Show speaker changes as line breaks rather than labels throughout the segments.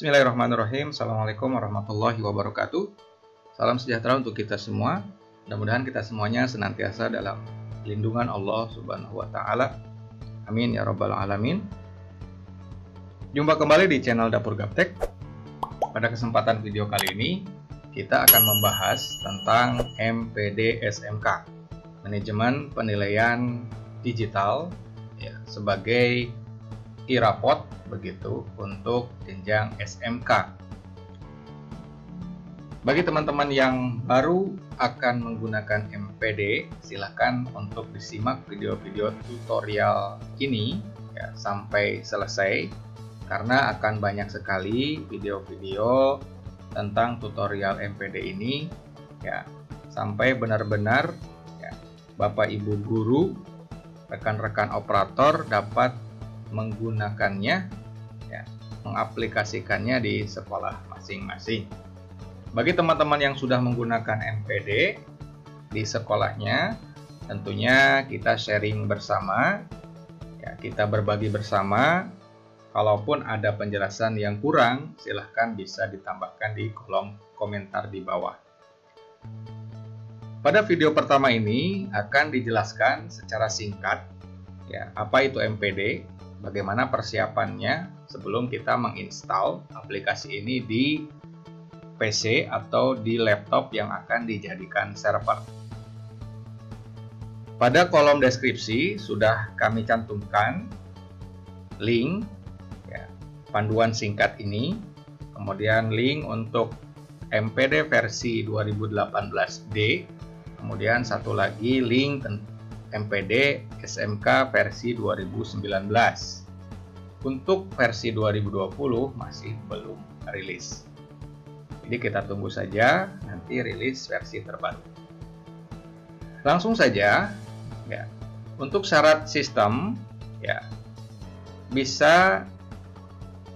Bismillahirrahmanirrahim. Assalamualaikum warahmatullahi wabarakatuh. Salam sejahtera untuk kita semua. Mudah-mudahan kita semuanya senantiasa dalam lindungan Allah Subhanahu wa Ta'ala. Amin ya Rabbal 'Alamin. Jumpa kembali di channel Dapur Gaptek. Pada kesempatan video kali ini, kita akan membahas tentang MPD SMK, Manajemen Penilaian Digital, ya, sebagai e-raport begitu untuk jenjang SMK. Bagi teman-teman yang baru akan menggunakan MPD, silahkan untuk disimak video-video tutorial ini ya, sampai selesai, karena akan banyak sekali video-video tentang tutorial MPD ini ya, sampai benar-benar ya, Bapak Ibu guru, rekan-rekan operator dapat menggunakannya ya, mengaplikasikannya di sekolah masing-masing. Bagi teman-teman yang sudah menggunakan MPD di sekolahnya, tentunya kita sharing bersama ya, kita berbagi bersama. Kalaupun ada penjelasan yang kurang, silahkan bisa ditambahkan di kolom komentar di bawah. Pada video pertama ini akan dijelaskan secara singkat ya, apa itu MPD, bagaimana persiapannya sebelum kita menginstal aplikasi ini di PC atau di laptop yang akan dijadikan server. Pada kolom deskripsi sudah kami cantumkan link ya, panduan singkat ini, kemudian link untuk MPD versi 2018D, kemudian satu lagi link MPD SMK versi 2019. Untuk versi 2020 masih belum rilis. Jadi kita tunggu saja nanti rilis versi terbaru. Langsung saja ya. Untuk syarat sistem ya, bisa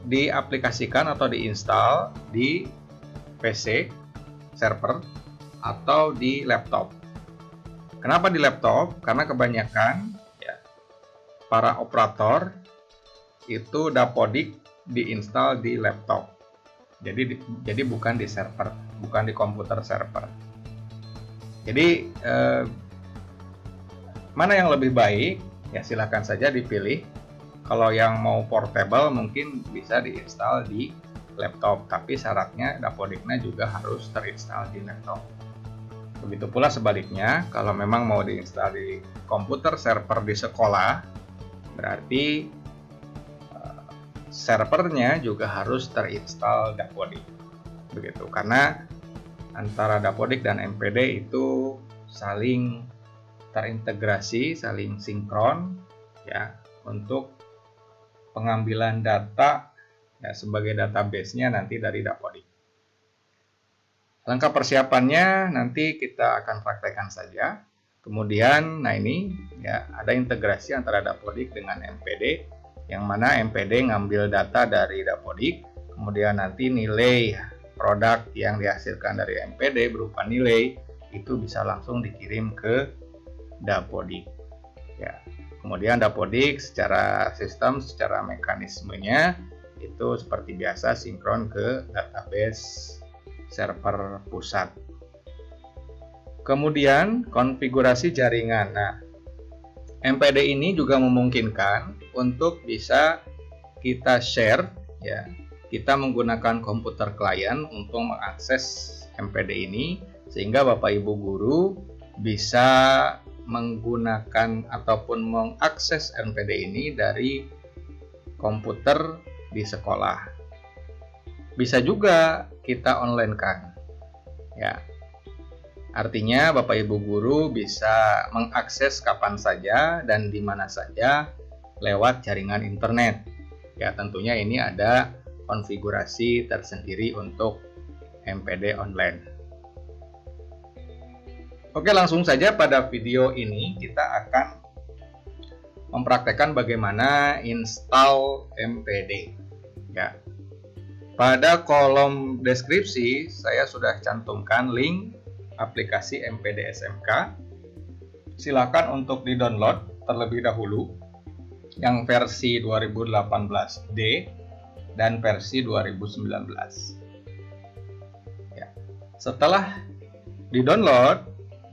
diaplikasikan atau diinstal di PC server atau di laptop. Kenapa di laptop? Karena kebanyakan ya, para operator itu Dapodik diinstal di laptop. Jadi bukan di server, bukan di komputer server. Jadi mana yang lebih baik? Ya silakan saja dipilih. Kalau yang mau portable mungkin bisa diinstal di laptop, tapi syaratnya Dapodiknya juga harus terinstall di laptop. Begitu pula sebaliknya, kalau memang mau diinstal di komputer server di sekolah, berarti servernya juga harus terinstall Dapodik. Begitu, karena antara Dapodik dan MPD itu saling terintegrasi, saling sinkron ya, untuk pengambilan data ya, sebagai database-nya nanti dari Dapodik. Langkah persiapannya nanti kita akan praktekkan saja. Kemudian, nah ini ya, ada integrasi antara Dapodik dengan MPD, yang mana MPD ngambil data dari Dapodik, kemudian nanti nilai produk yang dihasilkan dari MPD berupa nilai itu bisa langsung dikirim ke Dapodik. Ya. Kemudian Dapodik secara sistem, secara mekanismenya itu seperti biasa sinkron ke database server pusat. Kemudian konfigurasi jaringan. Nah, MPD ini juga memungkinkan untuk bisa kita share ya. Kita menggunakan komputer klien untuk mengakses MPD ini, sehingga Bapak Ibu guru bisa menggunakan ataupun mengakses MPD ini dari komputer di sekolah. Bisa juga kita online kan ya, artinya Bapak Ibu guru bisa mengakses kapan saja dan di mana saja lewat jaringan internet ya. Tentunya ini ada konfigurasi tersendiri untuk MPD online. Oke, langsung saja pada video ini kita akan mempraktekkan bagaimana install MPD ya. Pada kolom deskripsi saya sudah cantumkan link aplikasi MPD SMK. Silakan untuk di-download terlebih dahulu yang versi 2018D dan versi 2019. Ya. Setelah di-download,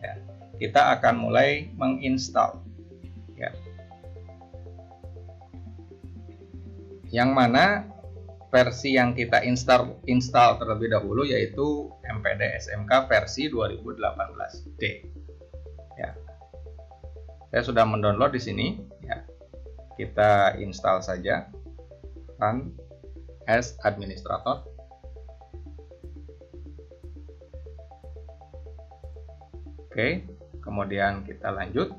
ya, kita akan mulai menginstal. Ya. Yang mana versi yang kita install terlebih dahulu yaitu MPD SMK versi 2018D. Ya. Saya sudah mendownload di sini. Ya. Kita install saja. Run as administrator. Oke, kemudian kita lanjut.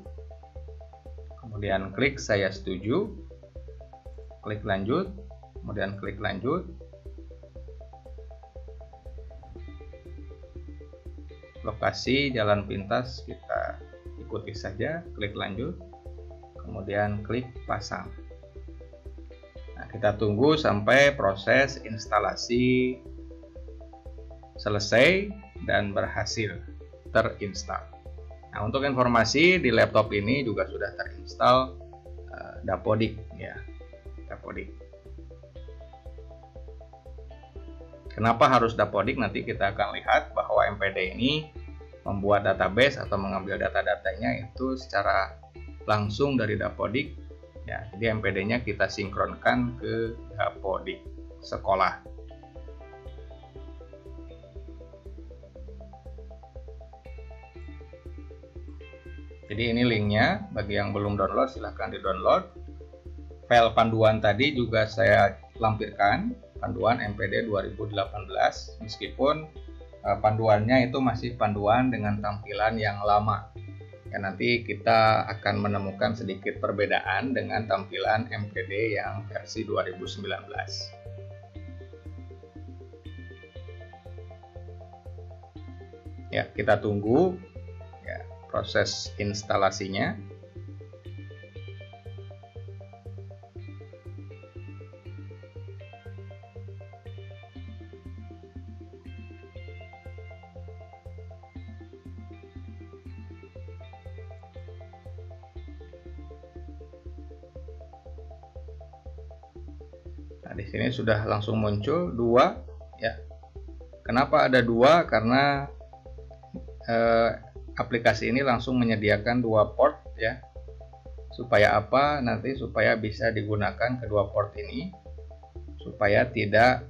Kemudian klik saya setuju. Klik lanjut. Kemudian klik lanjut. Lokasi jalan pintas kita ikuti saja, klik lanjut. Kemudian klik pasang. Nah, kita tunggu sampai proses instalasi selesai dan berhasil terinstall. Nah, untuk informasi di laptop ini juga sudah terinstall Dapodik ya, Dapodik. Kenapa harus Dapodik? Nanti kita akan lihat bahwa MPD ini membuat database atau mengambil data-datanya itu secara langsung dari Dapodik. Ya, jadi MPD-nya kita sinkronkan ke Dapodik sekolah. Jadi ini linknya, bagi yang belum download silahkan di-download. File panduan tadi juga saya lampirkan, panduan MPD 2018, meskipun panduannya itu masih panduan dengan tampilan yang lama. Ya, nanti kita akan menemukan sedikit perbedaan dengan tampilan MPD yang versi 2019. Ya, kita tunggu ya, proses instalasinya. Nah, di sini sudah langsung muncul 2 ya. Kenapa ada 2? Karena aplikasi ini langsung menyediakan 2 port ya. Supaya apa? Nanti supaya bisa digunakan kedua port ini supaya tidak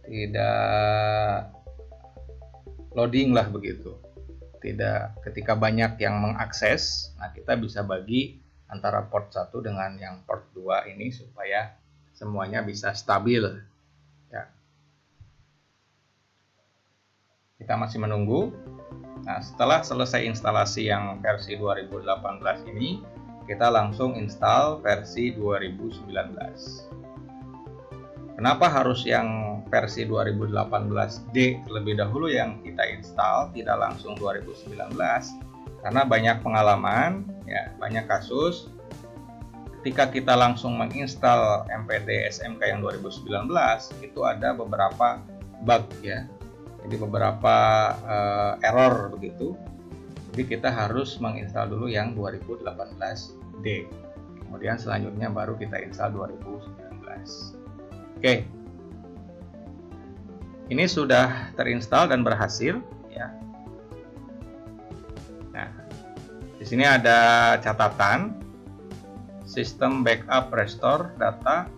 tidak loading lah begitu. Tidak, ketika banyak yang mengakses, nah kita bisa bagi antara port 1 dengan yang port 2 ini supaya semuanya bisa stabil ya. Kita masih menunggu. Nah, setelah selesai instalasi yang versi 2018 ini, kita langsung install versi 2019. Kenapa harus yang versi 2018D terlebih dahulu yang kita install, tidak langsung 2019? Karena banyak pengalaman, ya, banyak kasus ketika kita langsung menginstal MPD SMK yang 2019 itu ada beberapa bug ya. Jadi beberapa error begitu. Jadi kita harus menginstal dulu yang 2018D. Kemudian selanjutnya baru kita install 2019. Oke. Ini sudah terinstall dan berhasil ya. Nah, di sini ada catatan sistem backup restore data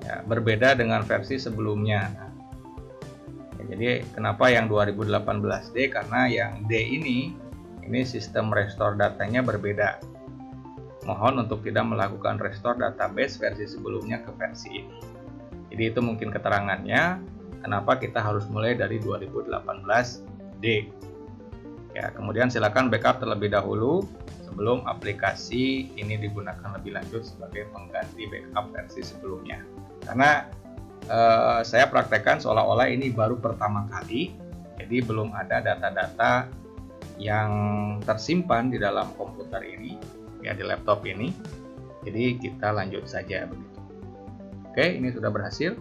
ya, berbeda dengan versi sebelumnya. Ya, jadi kenapa yang 2018D? Karena yang D ini sistem restore datanya berbeda. Mohon untuk tidak melakukan restore database versi sebelumnya ke versi ini. Jadi itu mungkin keterangannya kenapa kita harus mulai dari 2018D. Ya, kemudian silakan backup terlebih dahulu sebelum aplikasi ini digunakan lebih lanjut sebagai pengganti backup versi sebelumnya. Karena saya praktekkan seolah-olah ini baru pertama kali, jadi belum ada data-data yang tersimpan di dalam komputer ini, ya di laptop ini. Jadi kita lanjut saja begitu. Oke, ini sudah berhasil.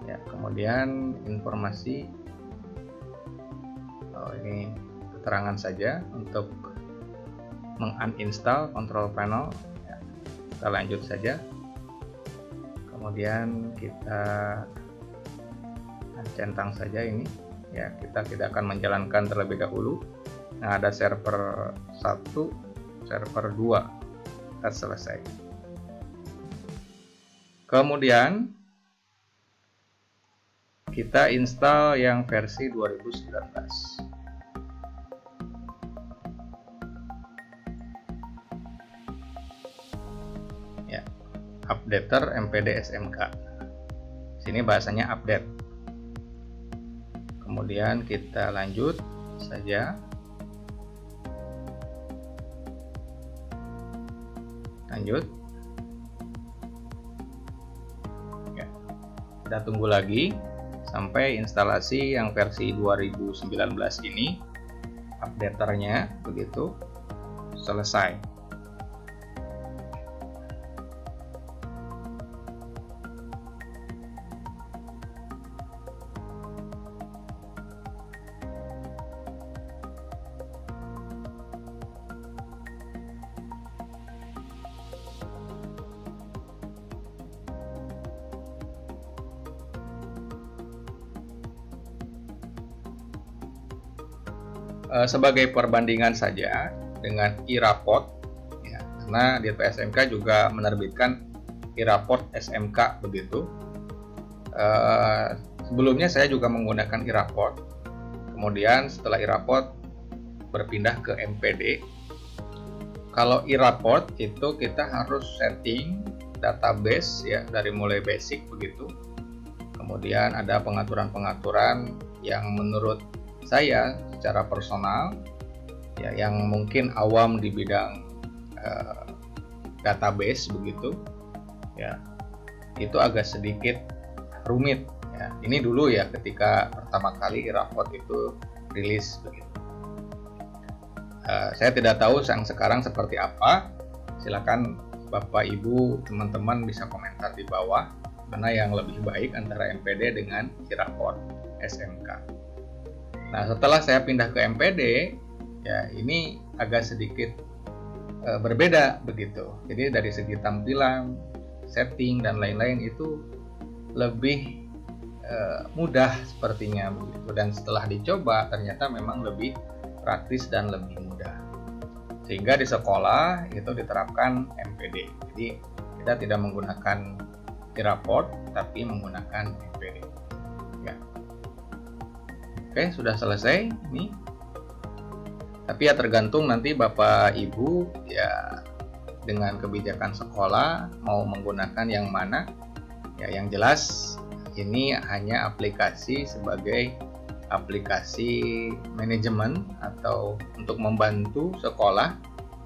Ya, kemudian informasi. Ini keterangan saja untuk menguninstall control panel. Ya. Kita lanjut saja. Kemudian kita centang saja ini ya, kita tidak akan menjalankan terlebih dahulu. Nah, ada server 1, server 2 kita selesai. Kemudian kita install yang versi 2019 ya, updater MPD SMK. Sini bahasanya update. Kemudian kita lanjut saja. Lanjut. Ya. Kita tunggu lagi sampai instalasi yang versi 2019 ini, updaternya begitu, selesai. Sebagai perbandingan saja dengan e-raport ya, karena di PSMK juga menerbitkan e-raport SMK begitu. Sebelumnya saya juga menggunakan e-raport, kemudian setelah e-raport berpindah ke MPD. Kalau e-raport itu kita harus setting database ya, dari mulai basic begitu. Kemudian ada pengaturan-pengaturan yang menurut saya secara personal ya, yang mungkin awam di bidang database begitu ya, itu agak sedikit rumit ya. Ini dulu ya, ketika pertama kali e-raport itu rilis begitu. Saya tidak tahu yang sekarang seperti apa. Silakan Bapak Ibu teman-teman bisa komentar di bawah mana yang lebih baik antara MPD dengan e-raport SMK. Nah, setelah saya pindah ke MPD, ya ini agak sedikit berbeda begitu. Jadi dari segi tampilan, setting dan lain-lain itu lebih mudah sepertinya begitu. Dan setelah dicoba ternyata memang lebih praktis dan lebih mudah. Sehingga di sekolah itu diterapkan MPD. Jadi kita tidak menggunakan e-raport tapi menggunakan MPD. Ya. Oke, sudah selesai ini. Tapi ya tergantung nanti Bapak Ibu ya, dengan kebijakan sekolah mau menggunakan yang mana. Ya, yang jelas ini hanya aplikasi sebagai aplikasi manajemen atau untuk membantu sekolah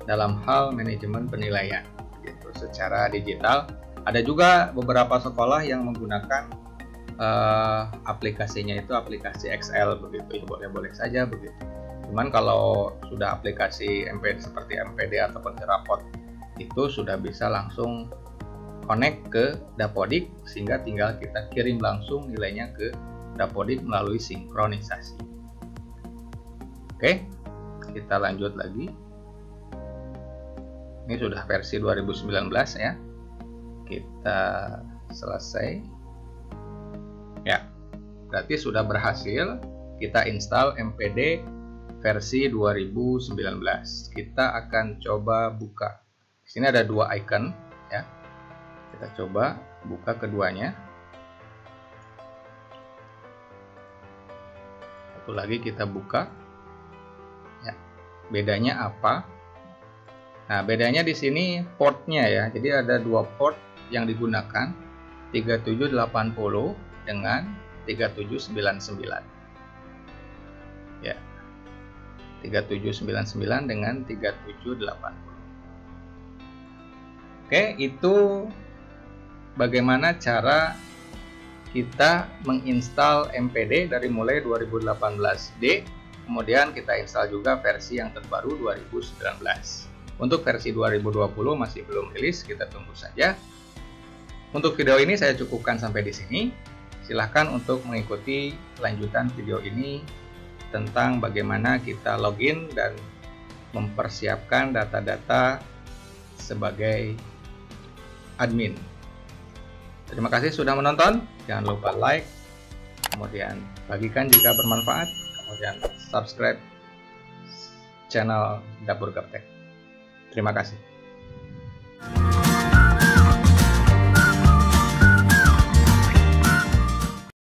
dalam hal manajemen penilaian gitu, secara digital. Ada juga beberapa sekolah yang menggunakan aplikasinya itu aplikasi Excel begitu ya, boleh-boleh saja begitu. Cuman kalau sudah aplikasi MPD seperti MPD ataupun e-raport itu sudah bisa langsung connect ke Dapodik, sehingga tinggal kita kirim langsung nilainya ke Dapodik melalui sinkronisasi. Oke, kita lanjut lagi. Ini sudah versi 2019 ya. Kita selesai. Ya, berarti sudah berhasil kita install MPD versi 2019. Kita akan coba buka. Di sini ada dua icon ya. Kita coba buka keduanya. Satu lagi kita buka. Ya, bedanya apa? Nah, bedanya di sini portnya ya. Jadi ada dua port yang digunakan, 3780 dengan 3799. Ya. 3799 dengan 3780. Oke, itu bagaimana cara kita menginstal MPD dari mulai 2018D, kemudian kita install juga versi yang terbaru 2019. Untuk versi 2020 masih belum rilis, kita tunggu saja. Untuk video ini saya cukupkan sampai di sini. Silahkan untuk mengikuti lanjutan video ini tentang bagaimana kita login dan mempersiapkan data-data sebagai admin. Terima kasih sudah menonton. Jangan lupa like, kemudian bagikan jika bermanfaat, kemudian subscribe channel Dapur Gaptek. Terima kasih.